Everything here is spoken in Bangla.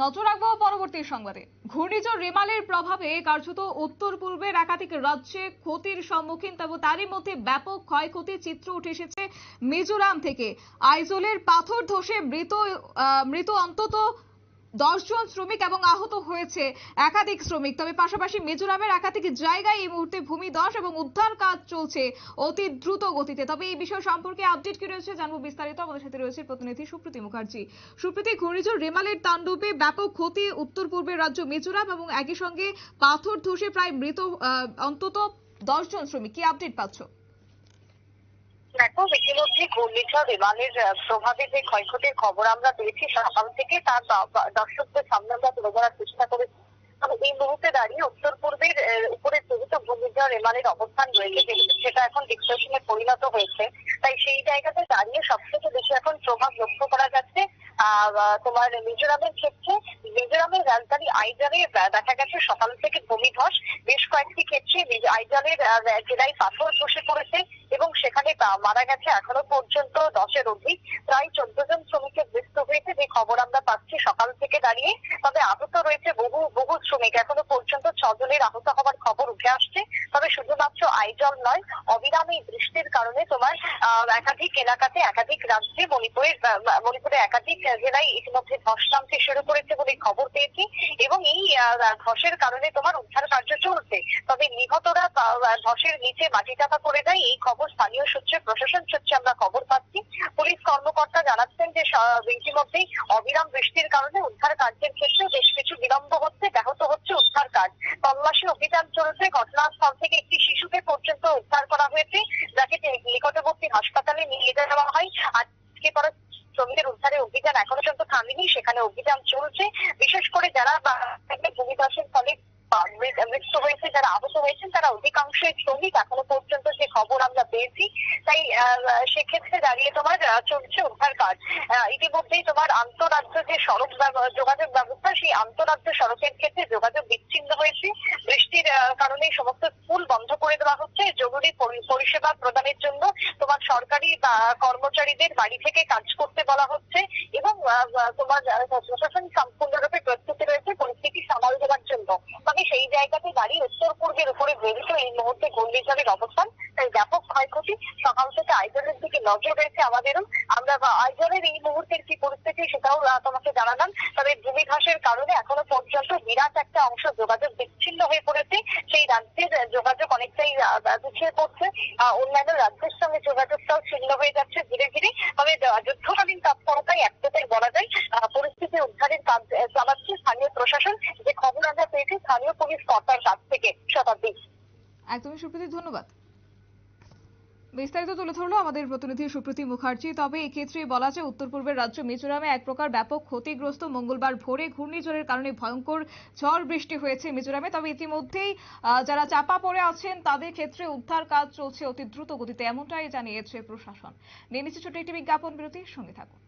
নজর রাখবো পরবর্তী সংবাদে। ঘূর্ণিঝড় রেমালের প্রভাবে কার্যত উত্তর পূর্বের একাধিক রাজ্যে ক্ষতির সম্মুখীন, তবে তারই মধ্যে ব্যাপক ক্ষয়ক্ষতির চিত্র উঠে এসেছে মিজোরাম থেকে। আইজলের পাথর ধসে মৃত অন্তত 10 জন শ্রমিক এবং আহত হয়েছে একাধিক শ্রমিক। তবে পাশাপাশি মিজোরামের একাধিক জায়গায় এই মুহূর্তে ভূমিধস এবং উদ্ধার কাজ চলছে অতি দ্রুত গতিতে। তবে এই বিষয় সম্পর্কে আপডেট কি রয়েছে জানবো বিস্তারিত। আমাদের সাথে রয়েছে প্রতিনিধি সুপ্রীতি মুখার্জি। সুপ্রীতি, ঘূর্ণিঝড় রেমালের তাণ্ডবে ব্যাপক ক্ষতি উত্তর পূর্বের রাজ্য মিজোরাম এবং একই সঙ্গে পাথর ধসে প্রায় মৃত অন্তত 10 জন শ্রমিক, কি আপডেট পাচ্ছ? দেখো, ইতিমধ্যে ঘূর্ণিঝড় রেমালের প্রভাবে যে ক্ষয়ক্ষতির খবর আমরা পেয়েছি সকাল থেকে, তার দর্শকদের সামনে আমরা তুলে ধরার চেষ্টা করেছি। তবে এই মুহূর্তে দাঁড়িয়ে উত্তর পূর্বের উপরে যেহেতু ঘূর্ণিঝড় রেমালের অবস্থান রয়েছে, সেটা এখন ডিপ্রেশনে পরিণত হয়েছে, তাই সেই জায়গাতে দাঁড়িয়ে সবথেকে বেশি এখন প্রভাব লক্ষ্য করা যাচ্ছে তোমার মিজোরামের ক্ষেত্রে। মিজোরামের রাজধানী আইজলে দেখা গেছে সকাল থেকে ভূমিধস। বেশ কয়েকটি ক্ষেত্রে আইজলের জেলায় পাথর ধসে পড়েছে এবং সেখানে মারা গেছে এখনো পর্যন্ত 10-এর অধিক। প্রায় 14 জন শ্রমিকের মৃত্যু হয়েছে, যে খবর আমরা পাচ্ছি সকাল থেকে দাঁড়িয়ে। তবে আহত রয়েছে বহু শ্রমিক, এখনো পর্যন্ত 6 জনের আহত হওয়ার খবর উঠে আসছে। তবে শুধুমাত্র আইজল নয়, অবিরাম এই বৃষ্টির কারণে তোমার একাধিক এলাকাতে, একাধিক রাজ্যে, মণিপুরে একাধিক জেলায় ইতিমধ্যে ধস নামতে শুরু করেছে বলে খবর পেয়েছি এবং এই ধসের কারণে তোমার উদ্ধার কার্য চলছে। তবে নিহতরা ধসের নিচে মাটি চাপা পড়ে যায়, এই খবর স্থানীয় সূত্রে, প্রশাসন সূত্রে আমরা খবর পাচ্ছি। পুলিশ কর্মকর্তা জানাচ্ছেন যে ইতিমধ্যেই অবিরাম বৃষ্টির কারণে উদ্ধার কার্যের ক্ষেত্রে বেশ কিছু বিলম্ব হচ্ছে, ব্যাহত হচ্ছে উদ্ধার কাজ। তল্লাশি অভিযান চলছে। ঘটনাস্থল থেকে একটি শিশুকে পর্যন্ত উদ্ধার করা হয়েছে, যাকে নিকটবর্তী হাসপাতালে নিয়ে যাওয়া হয়। আজকে পরে শ্রমিকের উদ্ধারের অভিযান এখনো পর্যন্ত থামেনি, সেখানে অভিযান চলছে। বিশেষ করে যারা ভূমিধসের ফলে মৃত্যু হয়েছে, যারা আহত হয়েছেন, তারা অধিকাংশই শ্রমিক এখনো পর্যন্ত, যে খবর আমরা পেয়েছি। তাই সেক্ষেত্রে দাঁড়িয়ে তোমার চলছে উদ্ধার কাজ। ইতিমধ্যেই তোমার আন্তঃরাজ্য যে সড়ক যোগাযোগ ব্যবস্থা, সেই আন্তঃরাজ্য সড়কের ক্ষেত্রে যোগাযোগ বিচ্ছিন্ন হয়েছে। বৃষ্টির কারণে সমস্ত স্কুল বন্ধ করে দেওয়া হচ্ছে। জরুরি পরিষেবা প্রদানের জন্য তোমার সরকারি কর্মচারীদের বাড়ি থেকে কাজ করতে বলা হচ্ছে এবং তোমার প্রশাসন সম্পূর্ণরূপে প্রস্তুতি রয়েছে পরিস্থিতি সামাল দেওয়ার জন্য। তবে সেই জায়গাতে দাঁড়িয়ে উত্তর পূর্বের উপরে যেহেতু এই মুহূর্তে ঘূর্ণিঝড়ের অবস্থান, তাই ব্যাপক ক্ষয়ক্ষতি। সকাল থেকে আইজলের দিকে নজর রয়েছে আমাদেরও। আমরা আইজলের এই মুহূর্তের কি পরিস্থিতি সেটাও তোমাকে জানালাম। তবে ভূমিধসের কারণে এখনো পর্যন্ত বিরাট একটা অংশ যোগাযোগ বিচ্ছিন্ন হয়ে পড়েছে। সেই রাজ্যের যোগাযোগ অনেকটাই পিছিয়ে পড়ছে। অন্যান্য রাজ্যের সঙ্গে যোগাযোগটাও ছিন্ন হয়ে যাচ্ছে ধীরে ধীরে। তবে যুদ্ধকালীন তৎপরতায় এক কথায় বলা যায় পরিস্থিতি উদ্ধারের কাজ চালাচ্ছে স্থানীয় প্রশাসন, যে খবর আমরা পেয়েছি স্থানীয় পুলিশ কর্তার কাছ থেকে। শতাব্দী। একদমই সুপ্রীতি, ধন্যবাদ। বিস্তারিত তুলে ধরলো আমাদের প্রতিনিধি সুপ্রীতি মুখার্জি। তবে এক্ষেত্রে বলা যায় উত্তর পূর্বের রাজ্য মিজোরামে এক প্রকার ব্যাপক ক্ষতিগ্রস্ত। মঙ্গলবার ভোরে ঘূর্ণিঝড়ের কারণে ভয়ঙ্কর ঝড় বৃষ্টি হয়েছে মিজোরামে। তবে ইতিমধ্যেই যারা চাপা পড়ে আছেন তাদের ক্ষেত্রে উদ্ধার কাজ চলছে অতি দ্রুত গতিতে, এমনটাই জানিয়েছে প্রশাসন। নিয়ে নিচ্ছে ছোট্ট একটি বিজ্ঞাপন বিরতির সঙ্গে থাকুন।